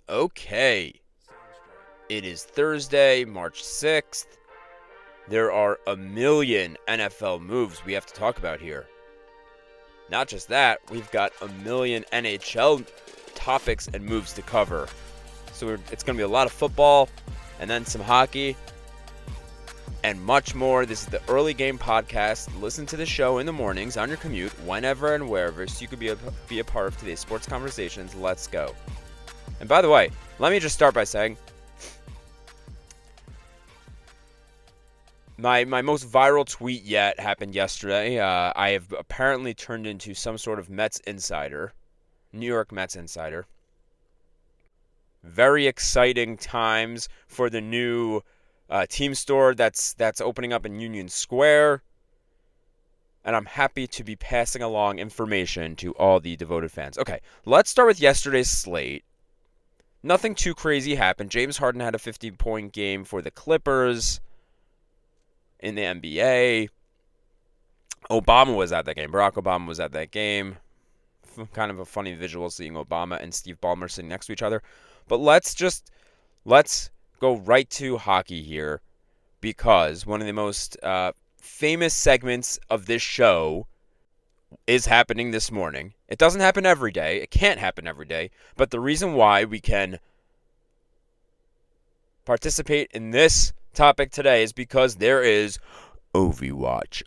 Okay, it is Thursday, March 6th. There are a million NFL moves we have to talk about here. Not just that, we've got a million NHL topics and moves to cover. So it's going to be a lot of football and then some hockey and much more. This is the Early Game Podcast. Listen to the show in the mornings on your commute, whenever and wherever, so you can be a part of today's sports conversations. Let's go. And by the way, let me just start by saying my most viral tweet yet happened yesterday. I have apparently turned into some sort of Mets insider, New York Mets insider. Very exciting times for the new team store that's opening up in Union Square. And I'm happy to be passing along information to all the devoted fans. Okay, let's start with yesterday's slate. Nothing too crazy happened. James Harden had a 50-point game for the Clippers in the NBA. Obama was at that game. Barack Obama was at that game. Kind of a funny visual seeing Obama and Steve Ballmer sitting next to each other. But let's go right to hockey here, because one of the most famous segments of this show is happening this morning. It doesn't happen every day. It can't happen every day. But the reason why we can participate in this topic today is because there is Ovi Watch.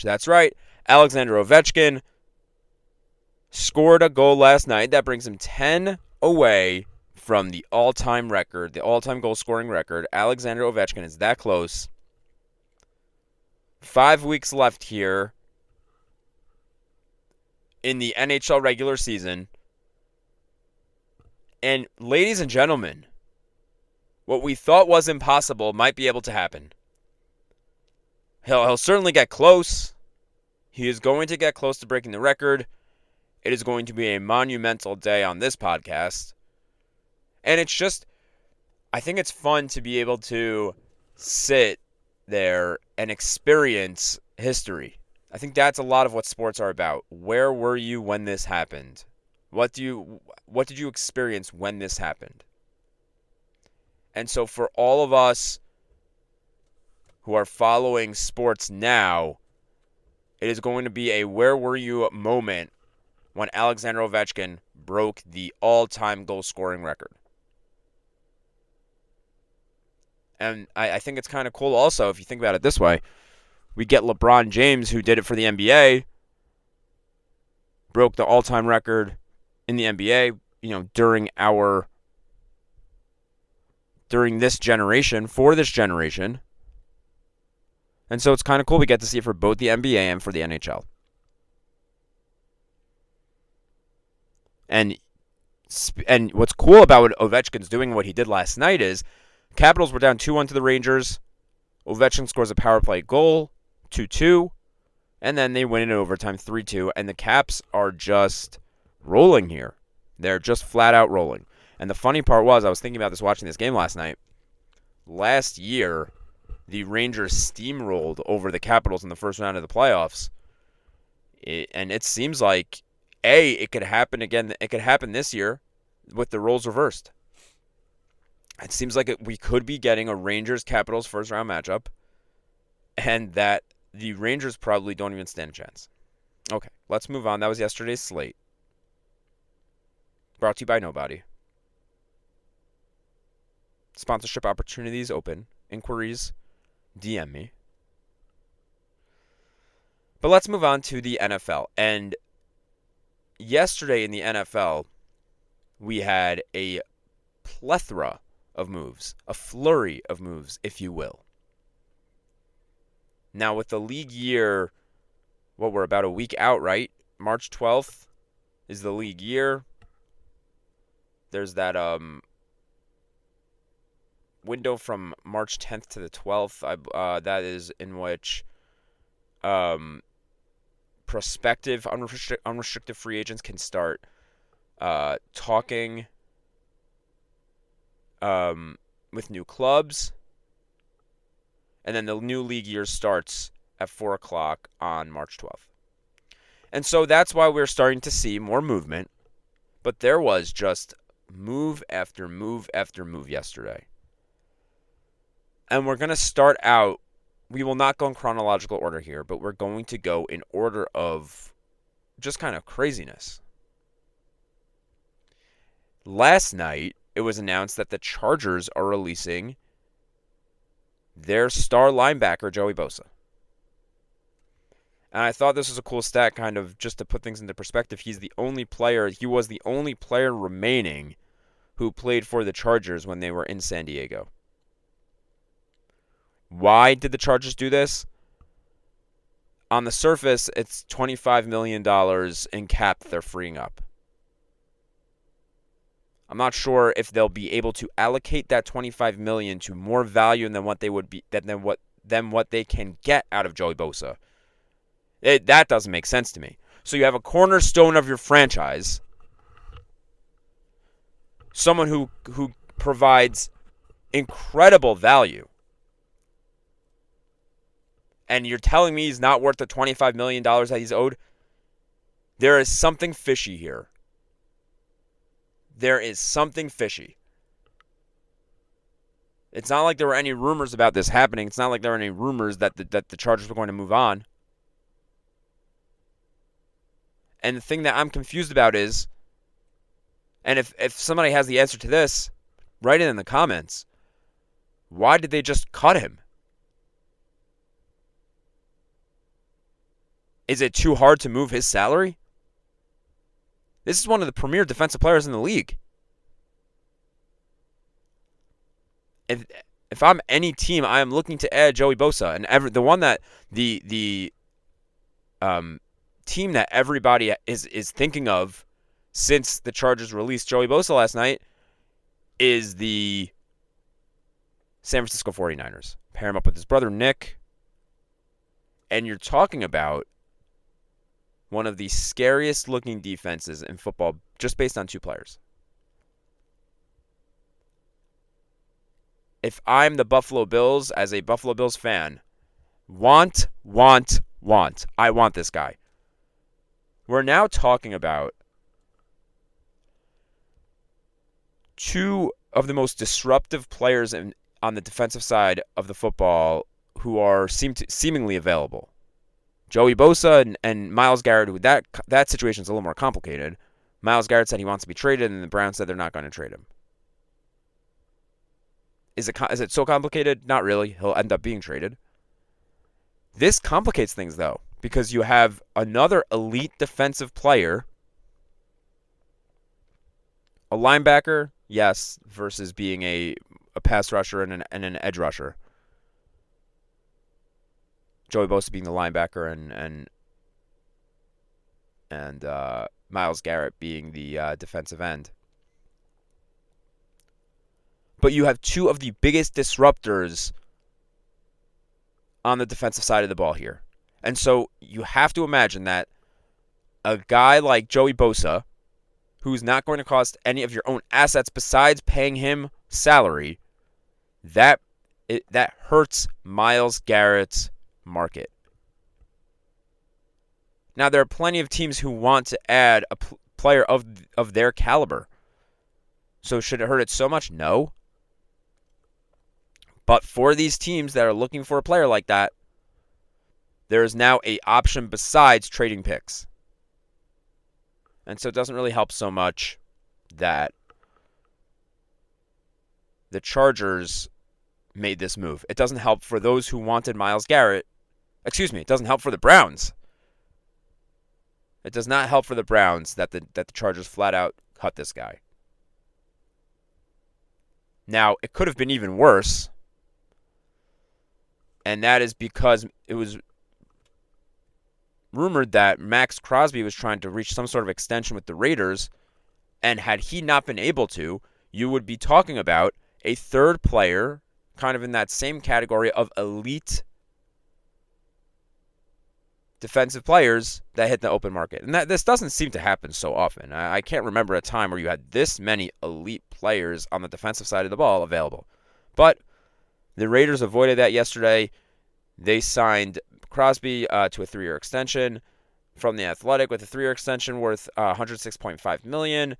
That's right. Alexander Ovechkin scored a goal last night. That brings him 10 away from the all-time record, the all-time goal-scoring record. Alexander Ovechkin is that close. 5 weeks left here in the NHL regular season. And ladies and gentlemen, what we thought was impossible might be able to happen. He'll certainly get close. He is going to get close to breaking the record. It is going to be a monumental day on this podcast. And it's just, I think it's fun to be able to sit there and experience history. I think that's a lot of what sports are about. Where were you when this happened? What did you experience when this happened? And so for all of us who are following sports now, it is going to be a where were you moment when Alexander Ovechkin broke the all-time goal-scoring record. And I think it's kind of cool also, if you think about it this way. We get LeBron James, who did it for the NBA, broke the all-time record in the NBA, during this generation, for this generation. And so it's kind of cool we get to see it for both the NBA and for the NHL. And what's cool about what Ovechkin's doing, what he did last night, is Capitals were down 2-1 to the Rangers. Ovechkin scores a power play goal, 2-2. And then they win in overtime, 3-2. And the Caps are just rolling here. They're just flat out rolling. And the funny part was, I was thinking about this watching this game last night. Last year, the Rangers steamrolled over the Capitals in the first round of the playoffs. And it seems like, it could happen again. It could happen this year with the roles reversed. It seems like we could be getting a Rangers-Capitals first-round matchup, and that the Rangers probably don't even stand a chance. Okay, let's move on. That was yesterday's slate. Brought to you by nobody. Sponsorship opportunities open. Inquiries, DM me. But let's move on to the NFL. And yesterday in the NFL, we had a plethora of moves, a flurry of moves, if you will. Now, with the league year, we're about a week out, right? March 12th is the league year. There's that window from March 10th to the 12th. That is in which prospective unrestricted free agents can start talking with new clubs. And then the new league year starts at 4 o'clock on March 12th. And so that's why we're starting to see more movement. But there was just move after move after move yesterday. And we're going to start out, we will not go in chronological order here, but we're going to go in order of just kind of craziness. Last night, it was announced that the Chargers are releasing their star linebacker, Joey Bosa. And I thought this was a cool stat, kind of just to put things into perspective. He was the only player remaining who played for the Chargers when they were in San Diego. Why did the Chargers do this? On the surface, it's $25 million in cap they're freeing up. I'm not sure if they'll be able to allocate that $25 million to more value than what they would be than what they can get out of Joey Bosa. That doesn't make sense to me. So you have a cornerstone of your franchise, someone who provides incredible value, and you're telling me he's not worth the $25 million that he's owed? There is something fishy here. There is something fishy. It's not like there were any rumors about this happening. It's not like there were any rumors that the Chargers were going to move on. And the thing that I'm confused about is, and if somebody has the answer to this, write it in the comments. Why did they just cut him? Is it too hard to move his salary? This is one of the premier defensive players in the league. If I'm any team, I am looking to add Joey Bosa, and the one that the team that everybody is thinking of since the Chargers released Joey Bosa last night is the San Francisco 49ers. Pair him up with his brother Nick, and you're talking about one of the scariest looking defenses in football just based on two players. If I'm the Buffalo Bills, as a Buffalo Bills fan, want. I want this guy. We're now talking about two of the most disruptive players on the defensive side of the football who are seemingly available. Joey Bosa and Myles Garrett. That situation is a little more complicated. Myles Garrett said he wants to be traded, and the Browns said they're not going to trade him. Is it so complicated? Not really. He'll end up being traded. This complicates things, though, because you have another elite defensive player, a linebacker, yes, versus being a pass rusher and an edge rusher. Joey Bosa being the linebacker and Myles Garrett being the defensive end. But you have two of the biggest disruptors on the defensive side of the ball here. And so you have to imagine that a guy like Joey Bosa, who's not going to cost any of your own assets besides paying him salary, that hurts Myles Garrett's market. Now, there are plenty of teams who want to add a player of their caliber. So should it hurt it so much? No. But for these teams that are looking for a player like that, there is now an option besides trading picks. And so it doesn't really help so much that the Chargers made this move. It doesn't help for those who wanted Myles Garrett. It doesn't help for the Browns. It does not help for the Browns that the Chargers flat out cut this guy. Now, it could have been even worse. And that is because it was rumored that Maxx Crosby was trying to reach some sort of extension with the Raiders. And had he not been able to, you would be talking about a third player kind of in that same category of elite defensive players that hit the open market. And this doesn't seem to happen so often. I can't remember a time where you had this many elite players on the defensive side of the ball available. But the Raiders avoided that yesterday. They signed Crosby to a 3-year extension from The Athletic with a 3-year extension worth $106.5 million.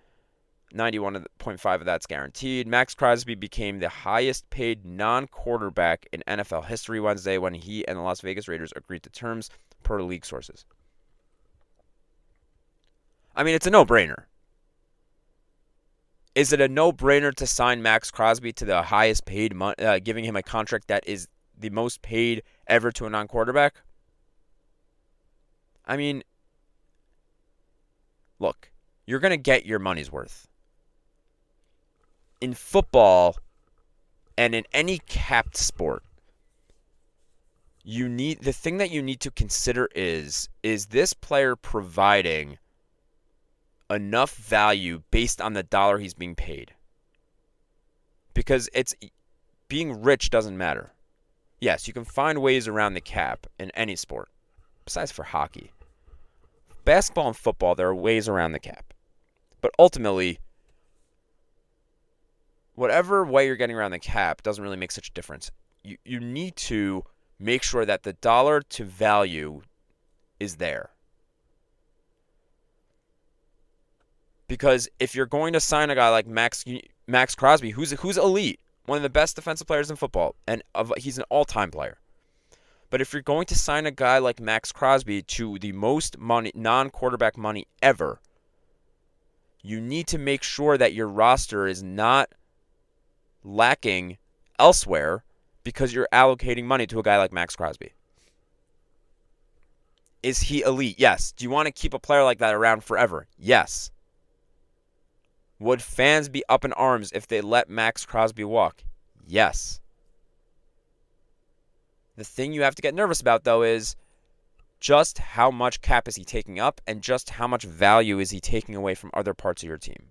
91.5 of that's guaranteed. Maxx Crosby became the highest paid non-quarterback in NFL history Wednesday when he and the Las Vegas Raiders agreed to terms per league sources. I mean, it's a no-brainer. Is it a no-brainer to sign Maxx Crosby to the highest paid, giving him a contract that is the most paid ever to a non-quarterback? I mean, look, you're going to get your money's worth. In football and in any capped sport, the thing that you need to consider is this player providing enough value based on the dollar he's being paid? Because being rich doesn't matter. Yes, you can find ways around the cap in any sport, besides for hockey. Basketball and football, there are ways around the cap. But ultimately, whatever way you're getting around the cap doesn't really make such a difference. You need to make sure that the dollar to value is there. Because if you're going to sign a guy like Maxx Crosby, who's elite, one of the best defensive players in football, and he's an all-time player. But if you're going to sign a guy like Maxx Crosby to the most money, non-quarterback money ever, you need to make sure that your roster is not lacking elsewhere because you're allocating money to a guy like Maxx Crosby. Is he elite? Yes. Do you want to keep a player like that around forever? Yes. Would fans be up in arms if they let Maxx Crosby walk? Yes. The thing you have to get nervous about, though, is just how much cap is he taking up and just how much value is he taking away from other parts of your team.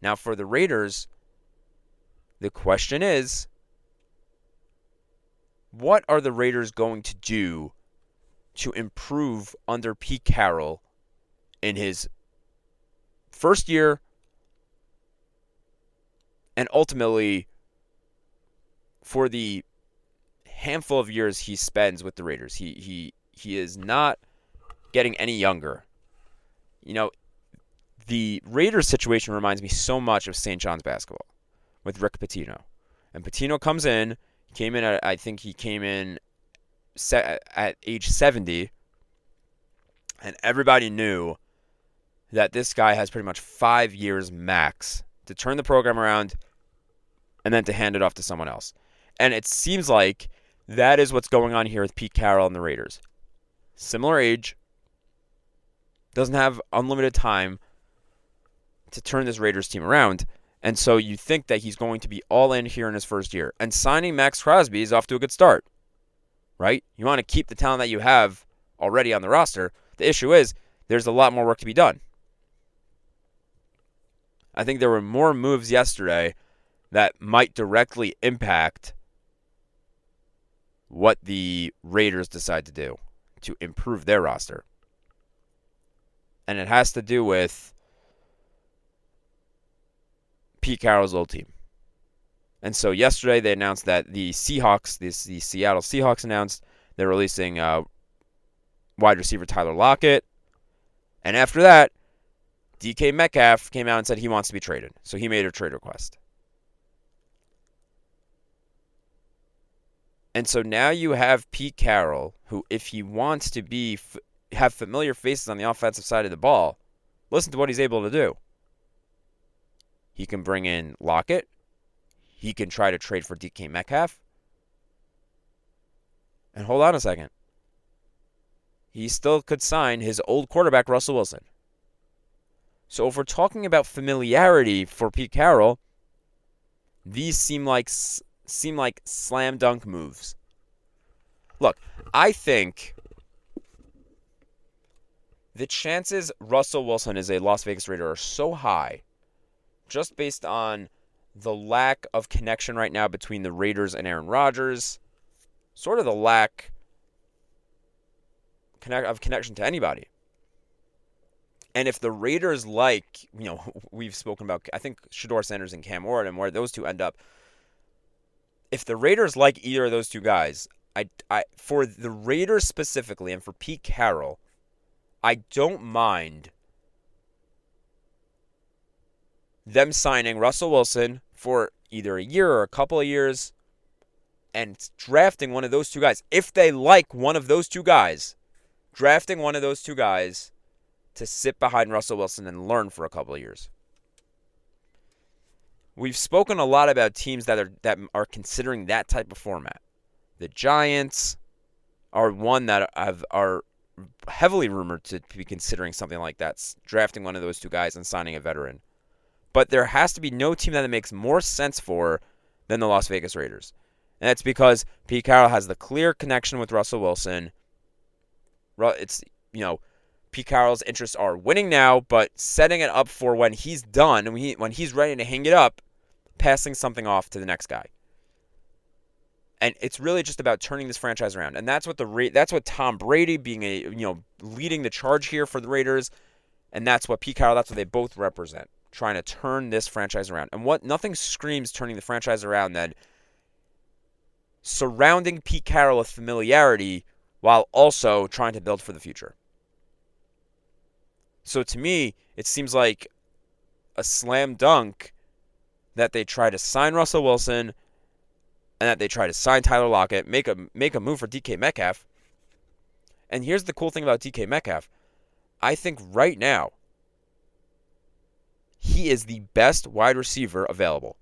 Now, for the Raiders, the question is, what are the Raiders going to do to improve under Pete Carroll in his first year and ultimately for the handful of years he spends with the Raiders? He is not getting any younger. You know, the Raiders situation reminds me so much of St. John's basketball with Rick Pitino. And Pitino came in at age 70, and everybody knew that this guy has pretty much 5 years max to turn the program around and then to hand it off to someone else. And it seems like that is what's going on here with Pete Carroll and the Raiders. Similar age, doesn't have unlimited time to turn this Raiders team around. And so you think that he's going to be all in here in his first year. And signing Maxx Crosby is off to a good start, right? You want to keep the talent that you have already on the roster. The issue is there's a lot more work to be done. I think there were more moves yesterday that might directly impact what the Raiders decide to do to improve their roster. And it has to do with Pete Carroll's old team. And so yesterday they announced that the Seahawks, the Seattle Seahawks announced they're releasing wide receiver Tyler Locket. And after that, DK Metcalf came out and said he wants to be traded. So he made a trade request. And so now you have Pete Carroll, who, if he wants to have familiar faces on the offensive side of the ball, listen to what he's able to do. He can bring in Lockett. He can try to trade for DK Metcalf. And hold on a second. He still could sign his old quarterback, Russell Wilson. So if we're talking about familiarity for Pete Carroll, these seem like slam dunk moves. Look, I think the chances Russell Wilson is a Las Vegas Raider are so high just based on the lack of connection right now between the Raiders and Aaron Rodgers, sort of the lack of connection to anybody. And if the Raiders we've spoken about, I think, Shedeur Sanders and Cam Ward and where those two end up, if the Raiders like either of those two guys, for the Raiders specifically and for Pete Carroll, I don't mind them signing Russell Wilson for either a year or a couple of years and drafting one of those two guys. If they like one of those two guys, drafting one of those two guys to sit behind Russell Wilson and learn for a couple of years. We've spoken a lot about teams that are considering that type of format. The Giants are one that are heavily rumored to be considering something like that, drafting one of those two guys and signing a veteran. But there has to be no team that it makes more sense for than the Las Vegas Raiders. And that's because Pete Carroll has the clear connection with Russell Wilson. It's, Pete Carroll's interests are winning now, but setting it up for when he's done, and when he's ready to hang it up, passing something off to the next guy. And it's really just about turning this franchise around. And that's what Tom Brady being leading the charge here for the Raiders, and that's what Pete Carroll, that's what they both represent, trying to turn this franchise around. And nothing screams turning the franchise around than surrounding Pete Carroll with familiarity while also trying to build for the future. So to me, it seems like a slam dunk that they try to sign Russell Wilson and that they try to sign Tyler Locket, make a move for DK Metcalf. And here's the cool thing about DK Metcalf. I think right now, he is the best wide receiver available.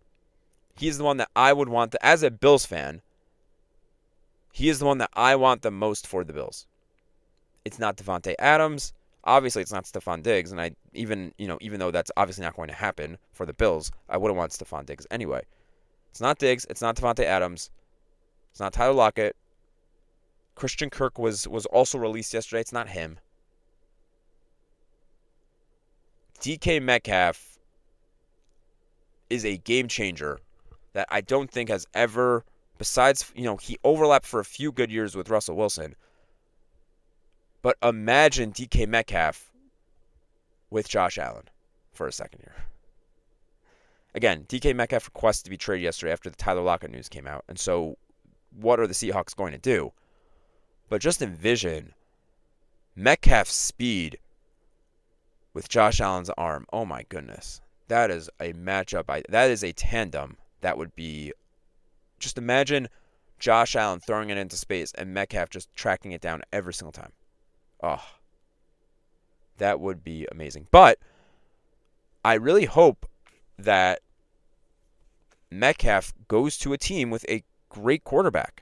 He is the one that I would want, as a Bills fan, he is the one that I want the most for the Bills. It's not Devontae Adams. Obviously, it's not Stephon Diggs, and even though that's obviously not going to happen for the Bills, I wouldn't want Stephon Diggs anyway. It's not Diggs. It's not Devontae Adams. It's not Tyler Lockett. Christian Kirk was also released yesterday. It's not him. DK Metcalf is a game changer that I don't think has ever, besides, he overlapped for a few good years with Russell Wilson. But imagine DK Metcalf with Josh Allen for a second year. Again, DK Metcalf requested to be traded yesterday after the Tyler Lockett news came out. And so what are the Seahawks going to do? But just envision Metcalf's speed with Josh Allen's arm. Oh my goodness. That is a matchup. That is a tandem that would be... Just imagine Josh Allen throwing it into space and Metcalf just tracking it down every single time. Oh, that would be amazing. But I really hope that Metcalf goes to a team with a great quarterback.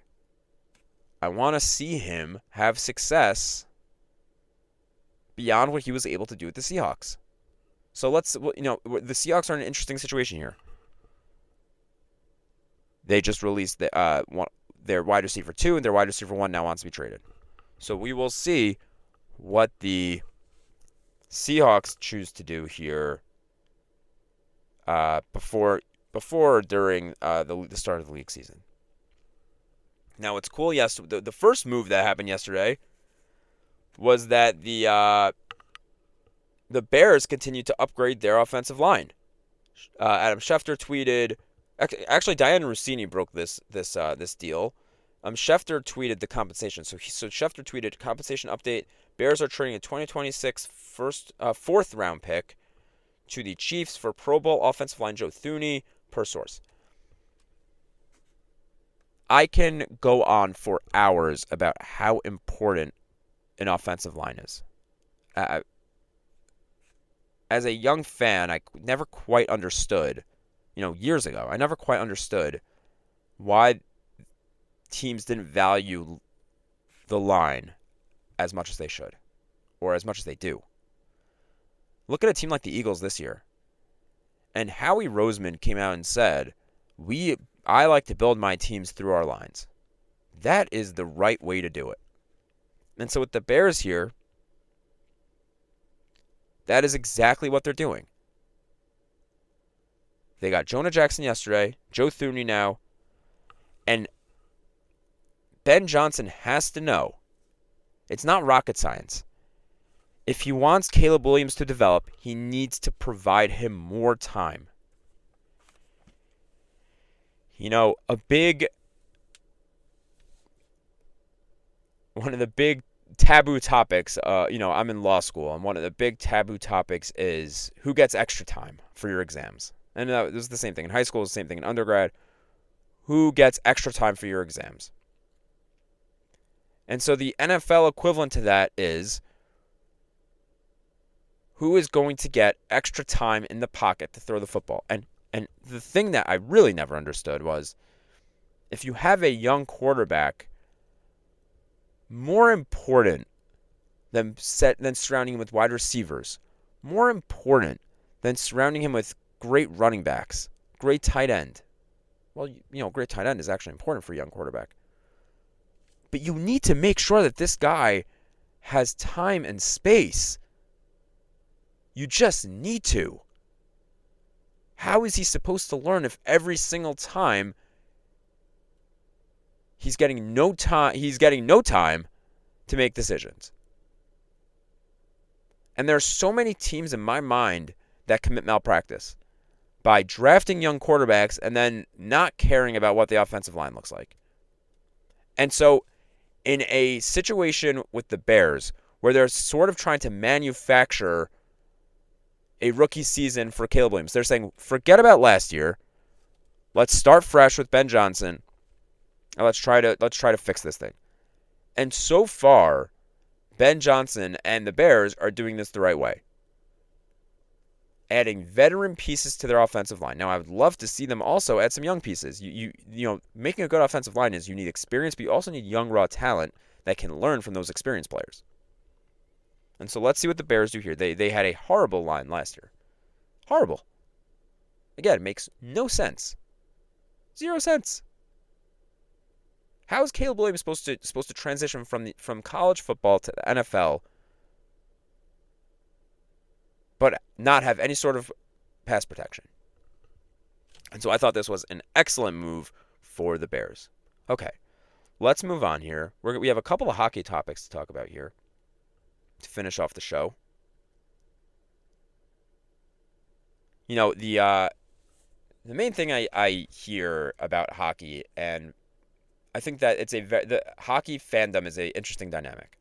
I want to see him have success beyond what he was able to do with the Seahawks. So the Seahawks are in an interesting situation here. They just released their wide receiver 2, and their wide receiver 1 now wants to be traded. So we will see what the Seahawks choose to do here before during the start of the league season. Now, what's cool, the first move that happened yesterday was that the Bears continued to upgrade their offensive line. Adam Schefter tweeted. Actually, Diana Rossini broke this deal. Schefter tweeted the compensation. So Schefter tweeted compensation update. Bears are trading a 2026 fourth round pick to the Chiefs for Pro Bowl offensive line Joe Thuney, per source. I can go on for hours about how important an offensive line is. As a young fan, I never quite understood, years ago, I never quite understood why teams didn't value the line as much as they should, or as much as they do. Look at a team like the Eagles this year. And Howie Roseman came out and said, I like to build my teams through our lines. That is the right way to do it. And so with the Bears here, that is exactly what they're doing. They got Jonah Jackson yesterday, Joe Thuney now, and Ben Johnson has to know, it's not rocket science. If he wants Caleb Williams to develop, he needs to provide him more time. One of the big taboo topics, I'm in law school, and one of the big taboo topics is who gets extra time for your exams. And this is the same thing in high school, it's the same thing in undergrad. Who gets extra time for your exams? And so the NFL equivalent to that is who is going to get extra time in the pocket to throw the football. And the thing that I really never understood was if you have a young quarterback, more important than surrounding him with wide receivers, more important than surrounding him with great running backs, great tight end. Well, great tight end is actually important for a young quarterback. But you need to make sure that this guy has time and space. You just need to. How is he supposed to learn if every single time he's getting no time to make decisions? And there are so many teams in my mind that commit malpractice by drafting young quarterbacks and then not caring about what the offensive line looks like. And so in a situation with the Bears where they're sort of trying to manufacture a rookie season for Caleb Williams, they're saying, forget about last year. Let's start fresh with Ben Johnson, and let's try to fix this thing. And so far, Ben Johnson and the Bears are doing this the right way, adding veteran pieces to their offensive line. Now, I would love to see them also add some young pieces. Making a good offensive line is you need experience, but you also need young, raw talent that can learn from those experienced players. And so let's see what the Bears do here. They had a horrible line last year. Horrible. Again, it makes no sense. 0 cents. How is Caleb Williams supposed to transition from college football to the NFL, but not have any sort of pass protection? And so I thought this was an excellent move for the Bears. Okay, let's move on here. We have a couple of hockey topics to talk about here to finish off the show. The main thing I hear about hockey, and I think that the hockey fandom is an interesting dynamic.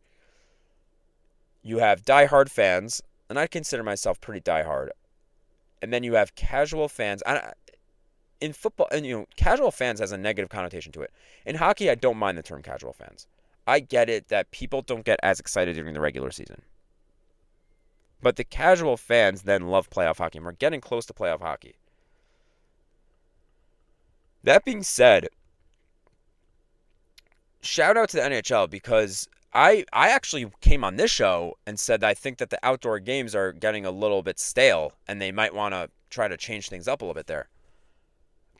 You have diehard fans, and I consider myself pretty diehard, and then you have casual fans. In football, and casual fans has a negative connotation to it. In hockey, I don't mind the term casual fans. I get it that people don't get as excited during the regular season. But the casual fans then love playoff hockey, and we're getting close to playoff hockey. That being said, shout out to the NHL because I actually came on this show and said that I think that the outdoor games are getting a little bit stale, and they might want to try to change things up a little bit there.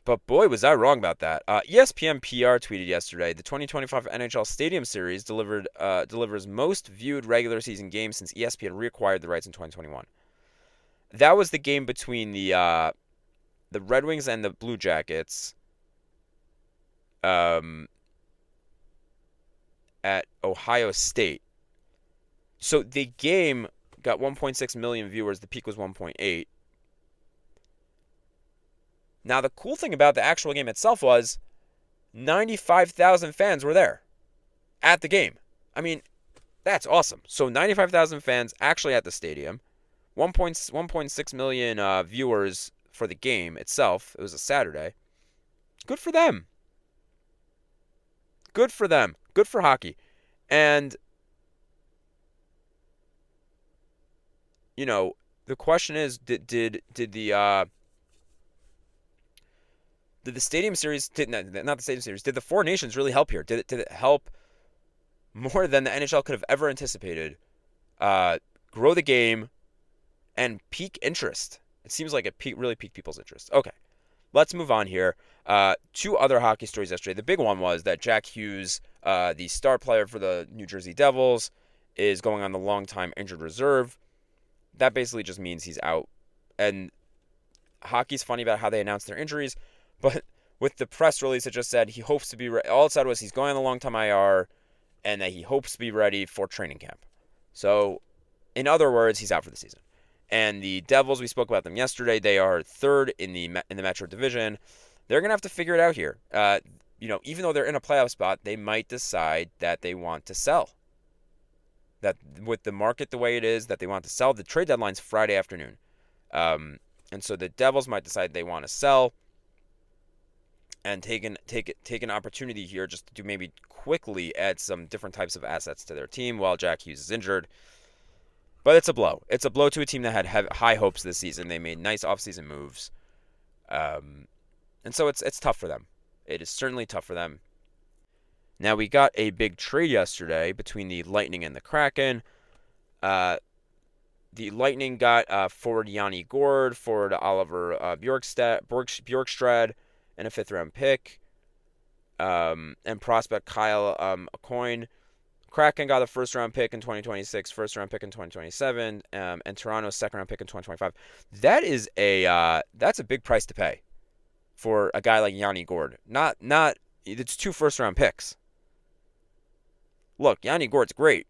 But boy, was I wrong about that. ESPN PR tweeted yesterday, the 2025 NHL Stadium Series delivers most viewed regular season games since ESPN reacquired the rights in 2021. That was the game between the Red Wings and the Blue Jackets at Ohio State. So the game got 1.6 million viewers. The peak was 1.8. Now, the cool thing about the actual game itself was 95,000 fans were there at the game. I mean, that's awesome. So 95,000 fans actually at the stadium, 1.6 million viewers for the game itself. It was a Saturday. Good for them. Good for them. Good for hockey. And, the question is, did the Stadium Series, not the Stadium Series, did the Four Nations really help here? Did it help more than the NHL could have ever anticipated? Grow the game and pique interest. It seems like it really piqued people's interest. Okay, let's move on here. 2 other hockey stories yesterday. The big one was that Jack Hughes, the star player for the New Jersey Devils, is going on the long-time injured reserve. That basically just means he's out. And hockey's funny about how they announce their injuries. But with the press release, it just said he hopes to be ready. All it said was he's going on the long-time IR and that he hopes to be ready for training camp. So, in other words, he's out for the season. And the Devils, we spoke about them yesterday. They are 3rd in the Metro Division. They're going to have to figure it out here. Even though they're in a playoff spot, they might decide that they want to sell. that with the market the way it is, that they want to sell. The trade deadline's Friday afternoon. And so the Devils might decide they want to sell and take an opportunity here just to maybe quickly add some different types of assets to their team while Jack Hughes is injured. But it's a blow. It's a blow to a team that had high hopes this season. They made nice offseason moves. And so it's tough for them. It is certainly tough for them. Now, we got a big trade yesterday between the Lightning and the Kraken. The Lightning got forward Yanni Gourde, forward Oliver Bjorkstrad, and a 5th-round pick, and prospect Kyle Aucoin. Kraken got a 1st-round pick in 2026, 1st-round pick in 2027, and Toronto's 2nd-round pick in 2025. That's a big price to pay for a guy like Yanni Gourde. It's 2 1st-round picks. Look, Yanni Gourde's great,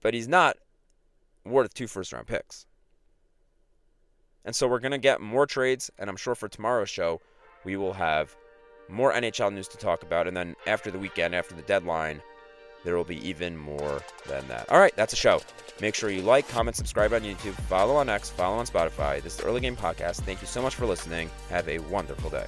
but he's not worth 2 1st-round picks. And so we're going to get more trades, and I'm sure for tomorrow's show, we will have more NHL news to talk about. And then after the weekend, after the deadline, there will be even more than that. All right, that's a show. Make sure you like, comment, subscribe on YouTube, follow on X, follow on Spotify. This is the Early Game Podcast. Thank you so much for listening. Have a wonderful day.